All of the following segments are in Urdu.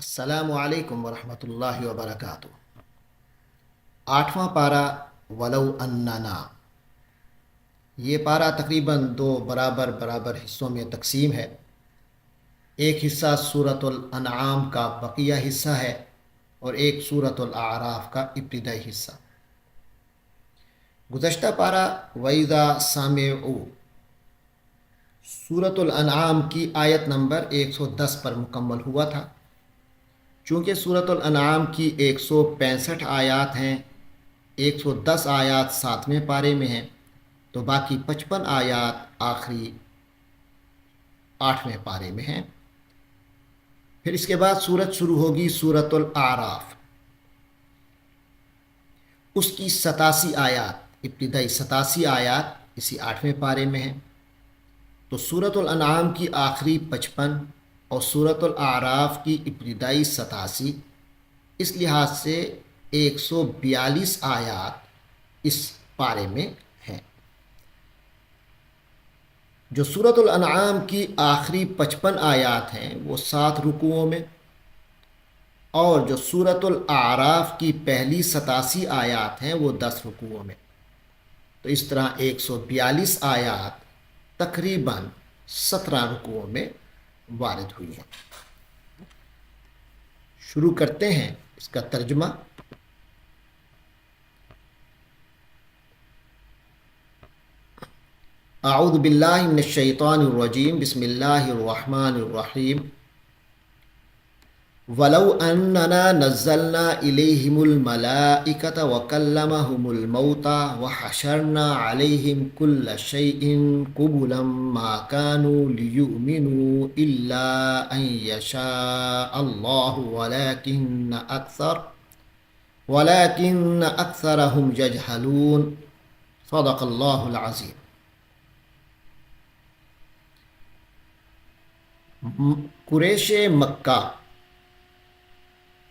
السلام علیکم ورحمۃ اللہ وبرکاتہ۔ 8واں پارہ ولو اننا، یہ پارہ تقریباً دو برابر حصوں میں تقسیم ہے۔ ایک حصہ سورۃ الانعام کا بقیہ حصہ ہے اور ایک سورۃ الاعراف کا ابتدائی حصہ۔ گزشتہ پارہ وَإِذَا سَمِعُوا سورۃ الانعام کی آیت نمبر 110 پر مکمل ہوا تھا۔ چونکہ سورۃ الانعام کی 165 آیات ہیں، 110 آیات 7ویں پارے میں ہیں، تو باقی 55 آیات آخری 8ویں پارے میں ہیں۔ پھر اس کے بعد سورت شروع ہوگی سورۃ الاعراف، اس کی 87 آیات، ابتدائی 87 آیات اسی 8ویں پارے میں ہیں۔ تو سورۃ الانعام کی آخری 55 اور سورۃ الاعراف کی ابتدائی 87، اس لحاظ سے 142 آیات اس پارے میں ہیں۔ جو سورۃ الانعام کی آخری 55 آیات ہیں وہ 7 رکوعوں میں، اور جو سورۃ الاعراف کی پہلی 87 آیات ہیں وہ 10 رکوعوں میں۔ تو اس طرح 142 آیات تقریباً 17 رکوعوں میں وارد ہوئی ہیں۔ شروع کرتے ہیں اس کا ترجمہ۔ اعوذ باللہ من الشیطان الرجیم، بسم اللہ الرحمن الرحیم۔ وَلَوْ أَنَّنَا نَزَّلْنَا إِلَيْهِمُ الْمَلَائِكَةَ وَكَلَّمَهُمُ الْمَوْتَى وَحَشَرْنَا عَلَيْهِمْ كُلَّ شَيْءٍ قُبُلًا مَا كَانُوا لِيُؤْمِنُوا إِلَّا أَن يَشَاءَ اللَّهُ وَلَكِنَّ أَكْثَرَهُمْ يَجْهَلُونَ۔ صدق اللہ العظیم۔ قریش مکہ،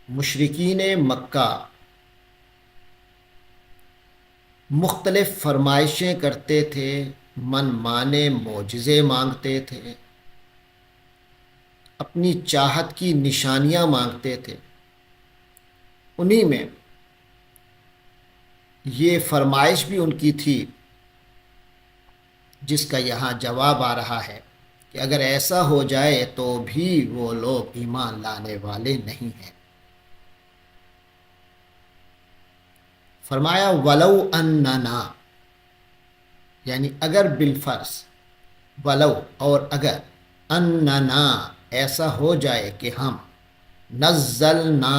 مشرکین مکہ مختلف فرمائشیں کرتے تھے، من مانے معجزے مانگتے تھے، اپنی چاہت کی نشانیاں مانگتے تھے۔ انہی میں یہ فرمائش بھی ان کی تھی جس کا یہاں جواب آ رہا ہے کہ اگر ایسا ہو جائے تو بھی وہ لوگ ایمان لانے والے نہیں ہیں۔ فرمایا ولو اننا، یعنی اگر بالفرض، ولو اور اگر، اننا ایسا ہو جائے کہ ہم، نزلنا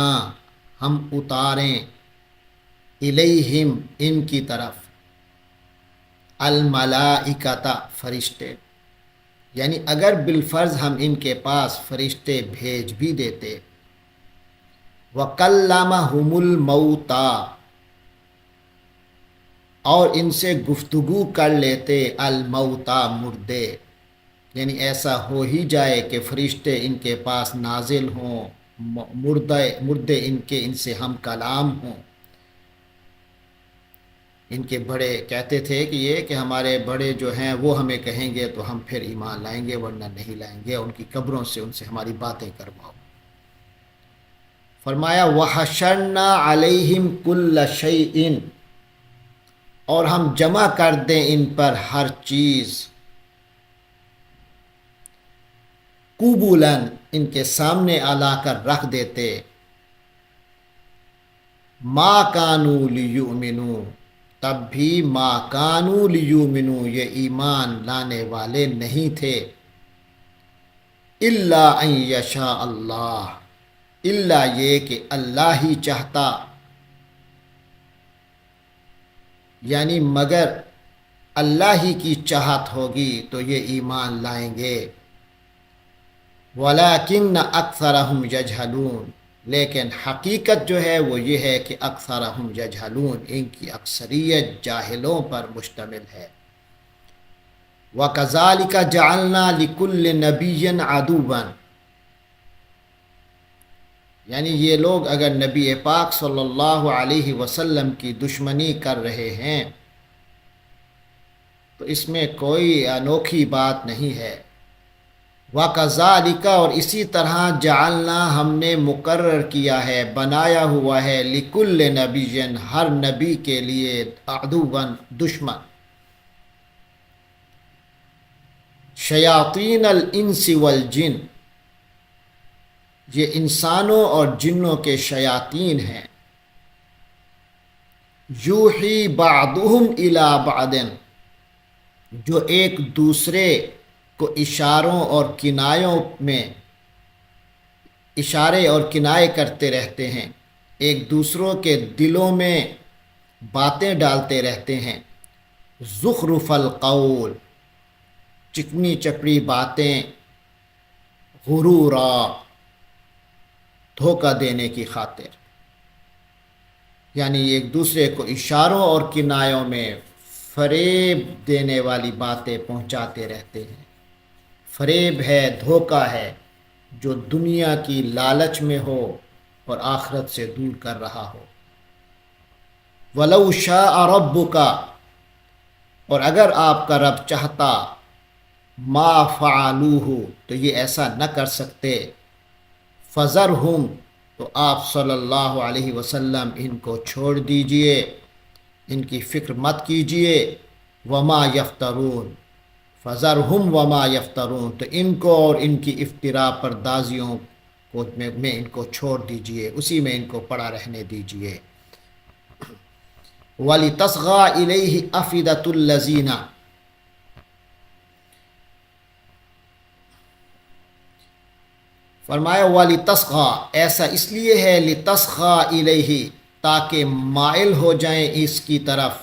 ہم اتاریں، الیہم ان کی طرف، الملائکۃ فرشتے، یعنی اگر بالفرض ہم ان کے پاس فرشتے بھیج بھی دیتے، وَكَلَّمَهُمُ الْمَوْتَى اور ان سے گفتگو کر لیتے، الموتى مردے، یعنی ایسا ہو ہی جائے کہ فرشتے ان کے پاس نازل ہوں، مردے ان سے ہم کلام ہوں۔ ان کے بڑے کہتے تھے کہ یہ کہ ہمارے بڑے جو ہیں وہ ہمیں کہیں گے تو ہم پھر ایمان لائیں گے، ورنہ نہیں لائیں گے، ان کی قبروں سے ان سے ہماری باتیں کرواؤ۔ فرمایا وَحَشَرْنَا عَلَيْهِمْ كُلَّ شَيْءٍ اور ہم جمع کر دیں ان پر ہر چیز، قُبُلًا ان کے سامنے لا کر رکھ دیتے، مَا كَانُوا لِيُؤْمِنُوا تب بھی مَا كَانُوا لِيُؤْمِنُوا یہ ایمان لانے والے نہیں تھے، إِلَّا أَن يَشَاءَ اللَّهُ الا یہ کہ اللہ ہی چاہتا، یعنی مگر اللہ ہی کی چاہت ہوگی تو یہ ایمان لائیں گے۔ وَلَكِنَّ أَكْثَرَهُمْ يَجْهَلُونَ لیکن حقیقت جو ہے وہ یہ ہے کہ اکثرہم یجہلون ان کی اکثریت جاہلوں پر مشتمل ہے۔ وَكَذَلِكَ جَعَلْنَا لِكُلِّ نَبِيٍّ عَدُوًّا یعنی یہ لوگ اگر نبی پاک صلی اللہ علیہ وسلم کی دشمنی کر رہے ہیں تو اس میں کوئی انوکھی بات نہیں ہے۔ وَكَذَلِكَ اور اسی طرح جعلنا ہم نے مقرر کیا ہے، بنایا ہوا ہے، لِكُلِّ نَبِيٍّ ہر نبی کے لیے، عدوًا دشمن، شیاطین الانس والجن یہ انسانوں اور جنوں کے شیاطین ہیں، یوحی بعضهم الی بعض جو ایک دوسرے کو اشاروں اور کنایوں میں اشارے اور کنائے کرتے رہتے ہیں، ایک دوسروں کے دلوں میں باتیں ڈالتے رہتے ہیں، زخرف القول چکنی چپڑی باتیں، غرورا دھوکہ دینے کی خاطر، یعنی ایک دوسرے کو اشاروں اور کنایوں میں فریب دینے والی باتیں پہنچاتے رہتے ہیں۔ فریب ہے، دھوکہ ہے جو دنیا کی لالچ میں ہو اور آخرت سے دور کر رہا ہو۔ وَلَوْ شَاءَ رَبُّكَ اور اگر آپ کا رب چاہتا، ما فعلوہ تو یہ ایسا نہ کر سکتے، فذرہم تو آپ صلی اللہ علیہ وسلم ان کو چھوڑ دیجئے، ان کی فکر مت کیجئے، وما یفترون فذرہم وما یفترون تو ان کو اور ان کی افتراء پردازیوں کو میں ان کو چھوڑ دیجئے، اسی میں ان کو پڑا رہنے دیجئے۔ وَلِتَصْغَىٰ إِلَيْهِ أَفْئِدَةُ الَّذِينَ فرمایا وَلِتَصْغَىٰ ایسا اس لیے ہے، لِتَصْغَىٰ إِلَيْهِ تاکہ مائل ہو جائیں اس کی طرف،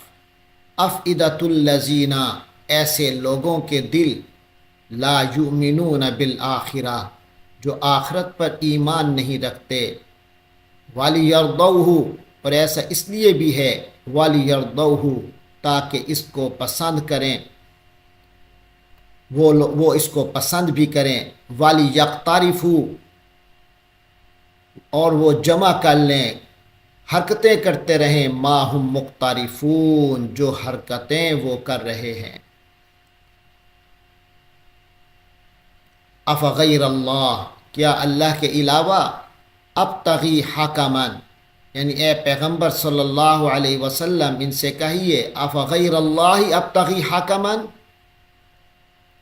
أَفْئِدَةُ الَّذِينَ ایسے لوگوں کے دل، لا یؤمنون بالآخرہ جو آخرت پر ایمان نہیں رکھتے، وَلِيَرْضَوْهُ اور ایسا اس لیے بھی ہے، وَلِيَرْضَوْهُ تاکہ اس کو پسند کریں، وہ اس کو پسند بھی کریں، وَلِيَقْتَرِفُوا اور وہ جمع کر لیں، حرکتیں کرتے رہیں، ما ہم مقترفون جو حرکتیں وہ کر رہے ہیں۔ افغیر اللہ کیا اللہ کے علاوہ، ابتغی حکمن یعنی اے پیغمبر صلی اللہ علیہ وسلم ان سے کہیے، افغیر اللہ ابتغی حکمن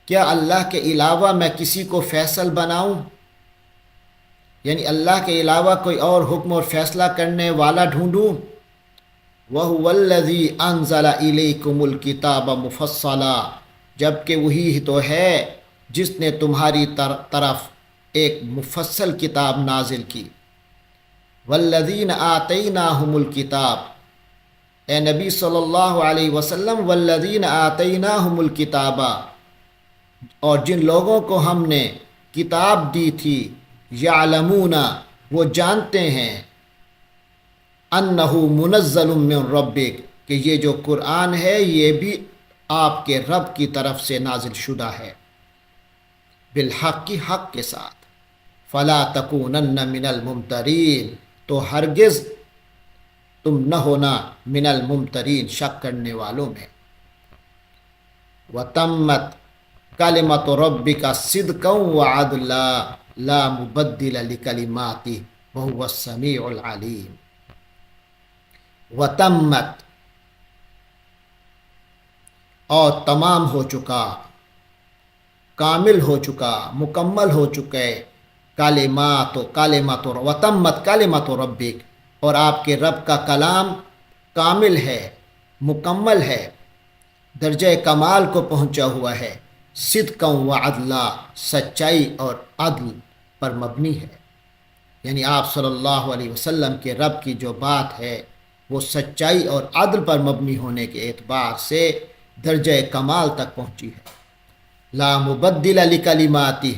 کیا اللہ کے علاوہ میں کسی کو فیصل بناؤں، یعنی اللہ کے علاوہ کوئی اور حکم اور فیصلہ کرنے والا ڈھونڈوں۔ وَهُوَ الَّذِي أَنزَلَ إِلَيْكُمُ الْكِتَابَ مُفَصَّلًا جبکہ وہی تو ہے جس نے تمہاری طرف ایک مفصل کتاب نازل کی۔ وَالَّذِينَ آتَيْنَاهُمُ الْكِتَابَ اے نبی صلی اللہ علیہ وسلم، وَالَّذِينَ آتَيْنَاهُمُ الْكِتَابَ اور جن لوگوں کو ہم نے کتاب دی تھی، یعلمون وہ جانتے ہیں، انہ منزل من ربک کہ یہ جو قرآن ہے یہ بھی آپ کے رب کی طرف سے نازل شدہ ہے، بالحق کی حق کے ساتھ، فلا تکونن من الممترین تو ہرگز تم نہ ہونا من الممترین شک کرنے والوں میں۔ وتمت کلمۃ ربک صدقا وعدلا لا مبدل لکلماتہ وہو السمیع العلیم۔ وتمت اور تمام ہو چکا، کامل ہو چکا، مکمل ہو چکے، کلمات وتمت کلمۃ ربک اور آپ کے رب کا کلام کامل ہے، مکمل ہے، درجہ کمال کو پہنچا ہوا ہے، صدقا وعدلا سچائی اور عدل پر مبنی ہے، یعنی آپ صلی اللہ علیہ وسلم کے رب کی جو بات ہے وہ سچائی اور عدل پر مبنی ہونے کے اعتبار سے درجہ کمال تک پہنچی ہے۔ لا مبدل لکلماتہ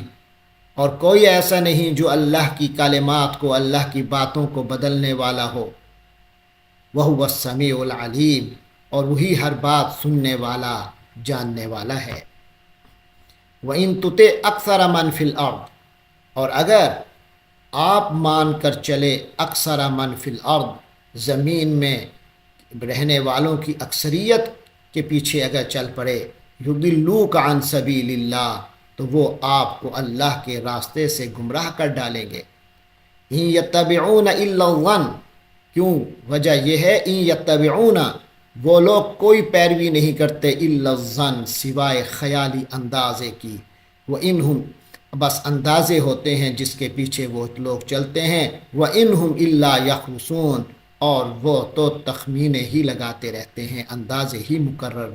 اور کوئی ایسا نہیں جو اللہ کی کلمات کو، اللہ کی باتوں کو بدلنے والا ہو، وہو السمیع العلیم اور وہی ہر بات سننے والا، جاننے والا ہے۔ وَإِن تُطِعْ أَكْثَرَ مَنْ فِي الْأَرْضِ اور اگر آپ مان کر چلے اکثر من فی الارض زمین میں رہنے والوں کی اکثریت کے پیچھے اگر چل پڑے، یضلوک عن سبیل اللہ تو وہ آپ کو اللہ کے راستے سے گمراہ کر ڈالیں گے۔ ان یتبعون الا الظن، کیوں؟ وجہ یہ ہے ان یتبعون، وہ لوگ کوئی پیروی نہیں کرتے الا الظن، سوائے خیالی اندازے کی، وانہم، بس اندازے ہوتے ہیں جس کے پیچھے وہ لوگ چلتے ہیں، وانہم الا یخرصون، اور وہ تو تخمینے ہی لگاتے رہتے ہیں، اندازے ہی مقرر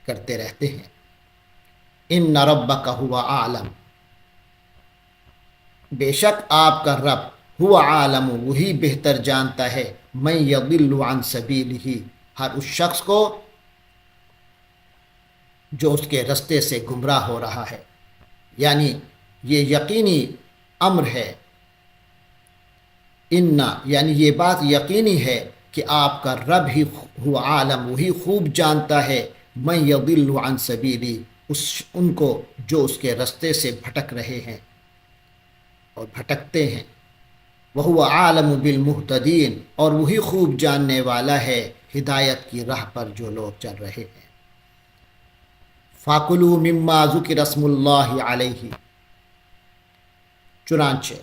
کرتے رہتے ہیں۔ ان ربک هو اعلم، بے شک آپ کا رب، ہوا عالم، وہی بہتر جانتا ہے، من یضل عن سبیلہ، ہر اس شخص کو جو اس کے رستے سے گمراہ ہو رہا ہے۔ یعنی یہ یقینی امر ہے، یعنی یہ بات یقینی ہے کہ آپ کا رب ہی ہوا عالم، وہی خوب جانتا ہے، من یضل عن سبیلی، ان کو جو اس کے رستے سے بھٹک رہے ہیں اور بھٹکتے ہیں، وہو عالم بالمہتدین، اور وہی خوب جاننے والا ہے ہدایت کی راہ پر جو لوگ چل رہے ہیں۔ فَكُلُوا مِمَّا ذُكِرَ اسْمُ اللَّهِ عَلَيْهِ، چنانچہ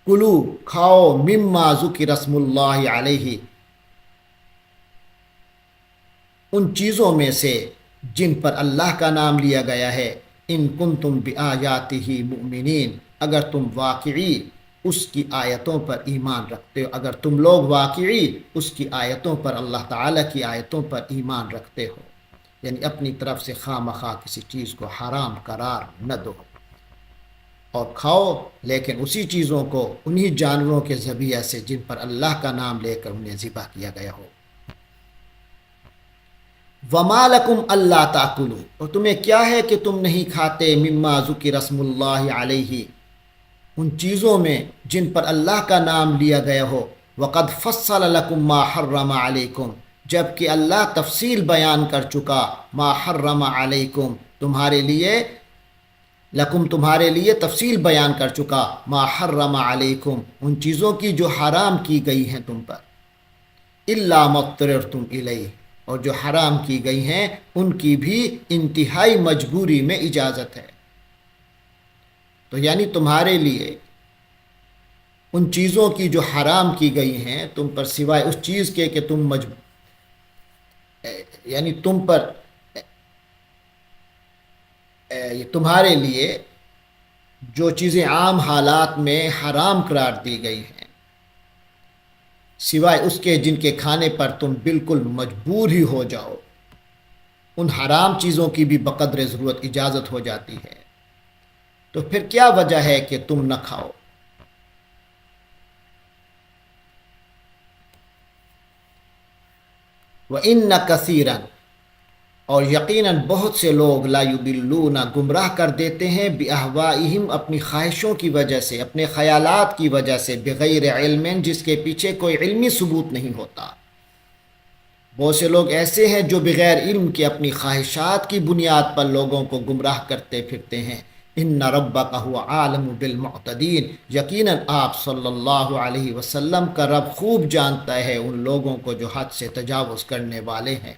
کلو، کھاؤ، مما ذکر اسم اللہ علیہ، ان چیزوں میں سے جن پر اللہ کا نام لیا گیا ہے، ان کنتم بآیاتہ مؤمنین، اگر تم واقعی اس کی آیتوں پر ایمان رکھتے ہو، اگر تم لوگ واقعی اس کی آیتوں پر، اللہ تعالیٰ کی آیتوں پر ایمان رکھتے ہو، یعنی اپنی طرف سے خواہ مخواہ کسی چیز کو حرام قرار نہ دو، اور کھاؤ لیکن اسی چیزوں کو انہی جانوروں کے ذبیحہ سے جن پر اللہ کا نام لے کر انہیں ذبح کیا گیا ہو۔ وَمَا لَكُمْ أَلَّا تَأْكُلُوا، اور تمہیں کیا ہے کہ تم نہیں کھاتے، مما ذکر اسم اللہ علیہ، ان چیزوں میں جن پر اللہ کا نام لیا گیا ہو، وَقَدْ فَصَّلَ لَكُمْ مَا حَرَّمَ عَلَيْكُمْ، جبکہ اللہ تفصیل بیان کر چکا، ما حرم علیکم، تمہارے لیے، لکم تمہارے لیے تفصیل بیان کر چکا، ما حرم علیکم، ان چیزوں کی جو حرام کی گئی ہیں تم پر، الا ما اضطررتم الیہ، اور جو حرام کی گئی ہیں ان کی بھی انتہائی مجبوری میں اجازت ہے۔ تو یعنی تمہارے لیے ان چیزوں کی جو حرام کی گئی ہیں تم پر، سوائے اس چیز کے کہ تم یعنی تم پر، تمہارے لیے جو چیزیں عام حالات میں حرام قرار دی گئی ہیں، سوائے اس کے جن کے کھانے پر تم بالکل مجبور ہی ہو جاؤ، ان حرام چیزوں کی بھی بقدر ضرورت اجازت ہو جاتی ہے، تو پھر کیا وجہ ہے کہ تم نہ کھاؤ؟ وَإِنَّ كَثِيرًا، اور یقیناً بہت سے لوگ، لا یضلون، گمراہ کر دیتے ہیں، بِأَهْوَائِهِمْ، اپنی خواہشوں کی وجہ سے، اپنے خیالات کی وجہ سے، بغیر علم، جس کے پیچھے کوئی علمی ثبوت نہیں ہوتا۔ بہت سے لوگ ایسے ہیں جو بغیر علم کے اپنی خواہشات کی بنیاد پر لوگوں کو گمراہ کرتے پھرتے ہیں۔ ان ربک هو عالم بالمعتدین، یقیناً آپ صلی اللہ علیہ وسلم کا رب خوب جانتا ہے ان لوگوں کو جو حد سے تجاوز کرنے والے ہیں۔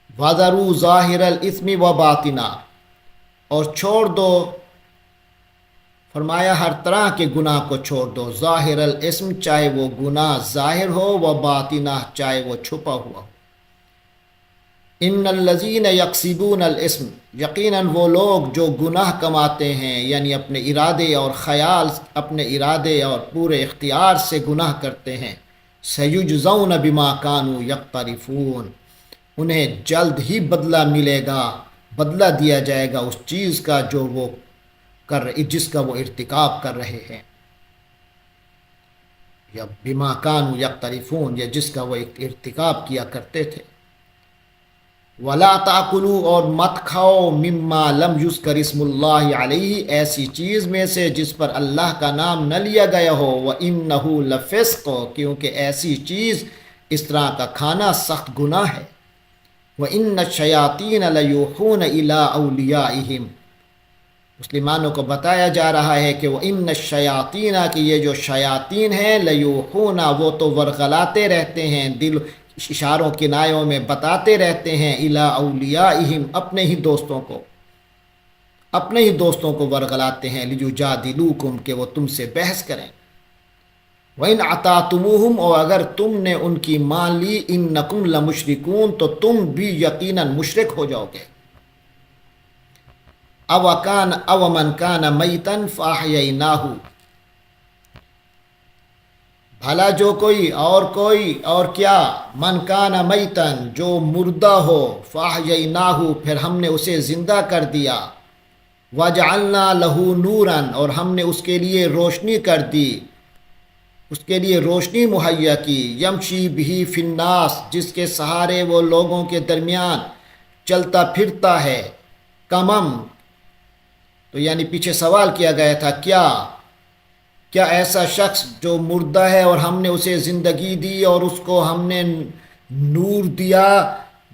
وَذَرُوا ظَاهِرَ الْإِثْمِ وَبَاطِنَهُ، اور چھوڑ دو، فرمایا ہر طرح کے گناہ کو چھوڑ دو، ظاہر الاسم، چاہے وہ گناہ ظاہر ہو، و باطنہ، چاہے وہ چھپا ہوا ہو۔ ان الذین یکسبون الاسم، یقیناً وہ لوگ جو گناہ کماتے ہیں، یعنی اپنے ارادے اور خیال، اپنے ارادے اور پورے اختیار سے گناہ کرتے ہیں، سیجزون بما کانوا یقترفون، انہیں جلد ہی بدلہ ملے گا، بدلہ دیا جائے گا اس چیز کا جو وہ جس کا وہ ارتکاب کر رہے ہیں، یا بما کانوا یقترفون، یا جس کا وہ ارتکاب کیا کرتے تھے۔ ولا تاکلوا، اور مت کھاؤ، مما لم یذکر اسم اللہ علیہ، ایسی چیز میں سے جس پر اللہ کا نام نہ لیا گیا ہو، وانہ لفسق، کیونکہ ایسی چیز، اس طرح کا کھانا سخت گناہ ہے۔ وان الشیاطین لیوحون الی اولیائہم، مسلمانوں کو بتایا جا رہا ہے کہ وان الشیاطین، کہ یہ جو شیاطین ہیں، لیوحون، وہ تو ورغلاتے رہتے ہیں، دل اشاروں کنایوں میں بتاتے رہتے ہیں الا اولیائہم، اپنے ہی دوستوں کو ورغلاتے ہیں لیجادلوکم، کہ وہ تم سے بحث کریں، وَإِنْ عَطَعْتُمُوهُمْ، اور اگر تم نے ان کی مان لی، اِنَّكُمْ لَمُشْرِكُونَ، تو تم بھی یقیناً مشرک ہو جاؤ گے۔ او من کان میتا فاحییناہ، بھلا جو کوئی اور کیا، من کان میتن، جو مردہ ہو، فاحییناہ، پھر ہم نے اسے زندہ کر دیا، وجعلنا لہ نورا، اور ہم نے اس کے لیے روشنی کر دی، اس کے لیے روشنی مہیا کی، یمشی بہ فی الناس، جس کے سہارے وہ لوگوں کے درمیان چلتا پھرتا ہے، کمم، تو یعنی پیچھے سوال کیا گیا تھا، کیا ایسا شخص جو مردہ ہے اور ہم نے اسے زندگی دی اور اس کو ہم نے نور دیا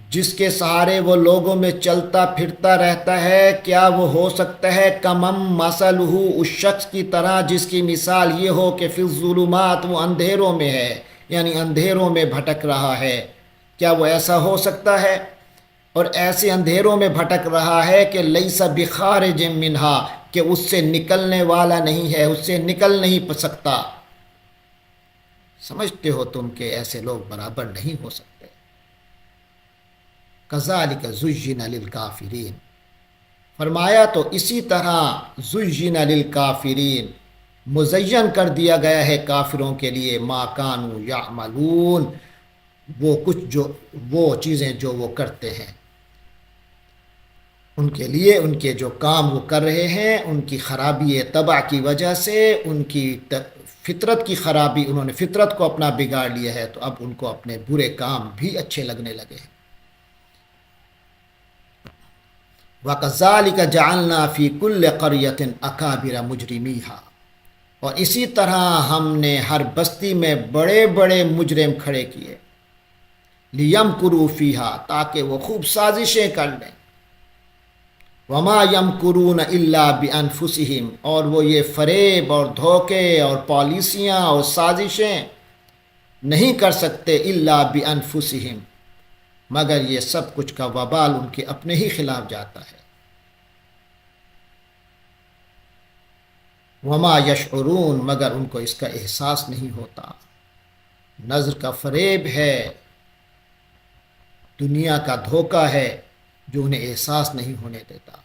جس کے سہارے وہ لوگوں میں چلتا پھرتا رہتا ہے، کیا وہ ہو سکتا ہے کمم مثلہ، اس شخص کی طرح جس کی مثال یہ ہو کہ فی الظلمات، وہ اندھیروں میں ہے، یعنی اندھیروں میں بھٹک رہا ہے، کیا وہ ایسا ہو سکتا ہے؟ اور ایسے اندھیروں میں بھٹک رہا ہے کہ لیس بخارج منہا، کہ اس سے نکلنے والا نہیں ہے، اس سے نکل نہیں سکتا۔ سمجھتے ہو تم کہ ایسے لوگ برابر نہیں ہو سکتے۔ کذالک زین للکافرین، فرمایا تو اسی طرح زین للکافرین، مزین کر دیا گیا ہے کافروں کے لیے، ما کانوا یعملون، وہ چیزیں جو وہ کرتے ہیں، ان کے لیے ان کے جو کام وہ کر رہے ہیں، ان کی خرابی طبع کی وجہ سے، ان کی فطرت کی خرابی، انہوں نے فطرت کو اپنا بگاڑ لیا ہے، تو اب ان کو اپنے برے کام بھی اچھے لگنے لگے ہیں۔ وَكَذَلِكَ جَعَلْنَا فِي كُلِّ قَرْيَةٍ أَكَابِرَ مُجْرِمِيهَا، اور اسی طرح ہم نے ہر بستی میں بڑے بڑے مجرم کھڑے کیے، لِيَمْكُرُوا فِيهَا، تاکہ وہ خوب سازشیں کر لیں، وَمَا يَمْكُرُونَ إِلَّا بِأَنفُسِهِمْ، اور وہ یہ فریب اور دھوکے اور پالیسیاں اور سازشیں نہیں کر سکتے، إِلَّا بِأَنفُسِهِمْ، مگر یہ سب کچھ کا وبال ان کے اپنے ہی خلاف جاتا ہے۔ وما یشعرون، مگر ان کو اس کا احساس نہیں ہوتا۔ نظر کا فریب ہے، دنیا کا دھوکہ ہے جو انہیں احساس نہیں ہونے دیتا۔